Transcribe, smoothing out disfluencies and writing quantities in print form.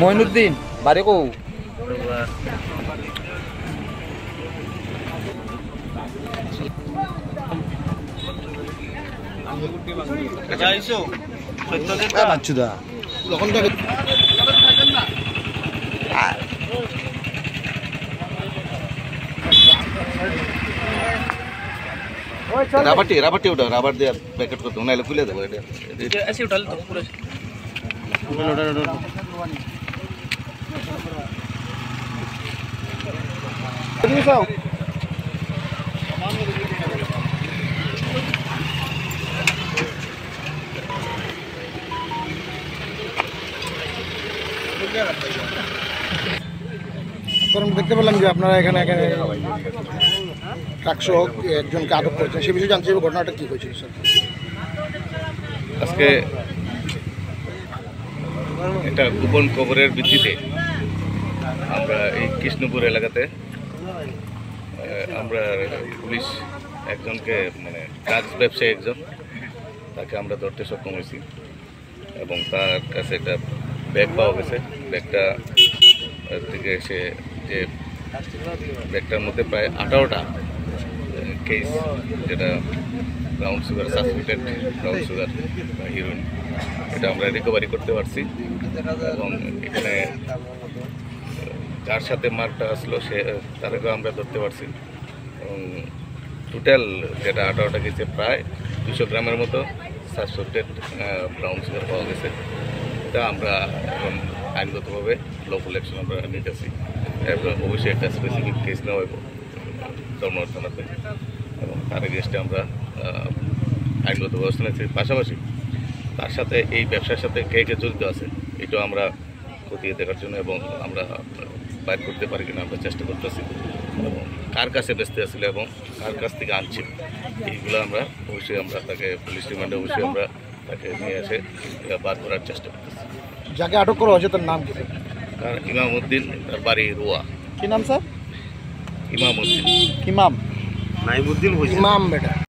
মইনুদ্দিন বাড়ি কো বাচ্চুদা রাবারটি ওটা রাবার দিয়ে প্যাকেট করতে নাইলে খুলে দেবো এটা ऐसे उठा ले तो पूरा দেখতে পেলাম যে আপনারা এখানে ট্রাক সহ একজনকে আটক করেছেন, সে বিষয়ে জানতে চাইব ঘটনাটা কী হয়েছিল স্যার? আজকে একটা গোপন খবরের ভিত্তিতে আমরা এই কৃষ্ণপুর এলাকাতে আমরা পুলিশ একজনকে মানে ড্রাগস ব্যবসায়ী একজন তাকে আমরা ধরতে সক্ষম হয়েছি এবং তার কাছে একটা ব্যাগ পাওয়া গেছে। ব্যাগটা থেকে সে যে ব্যাগটার মধ্যে প্রায় 18টা কেস, যেটা brown sugar, suspected brown sugar বা হিরোইন, এটা আমরা রিকভারি করতে পারছি এবং এখানে যার সাথে মার্কটা আসলো সে তাদেরকেও আমরা ধরতে পারছি এবং টোটাল যেটা 18টা কেসে প্রায় 200 গ্রামের মতো সাসপেক্টেড ব্রাউন সুগার পাওয়া গেছে। এটা আমরা এখন আইনগতভাবে লফুল অ্যাকশন আমরা নিতেছি। এরপর অবশ্যই একটা স্পেসিফিক কেস নেওয়া হইব ধর্মনগর থানাতে এবং তার এগেইনস্টে আমরা আইনগত ব্যবস্থা নিচ্ছি। পাশাপাশি তার সাথে এই ব্যবসার সাথে কে কে জড়িত আছে এটাও আমরা খতিয়ে দেখার জন্য এবং আমরা বাইর করতে পারি কিনা আমরা চেষ্টা করতেছি এবং কার কাছে বেচতে আসছিল এবং কার কাছ থেকে আনছি এইগুলো আমরা অবশ্যই আমরা তাকে পুলিশ রিমান্ডে অবশ্যই আমরা তাকে নিয়ে এসে বার করার চেষ্টা করতেছি। যাকে আটক করা হয়েছে তার নাম কি? তার ইমামউদ্দিন, তার বাড়ি রোয়া। কি নাম স্যার? ইমামউদ্দিন। ইমাম নাইমউদ্দিন ইমাম বেটা।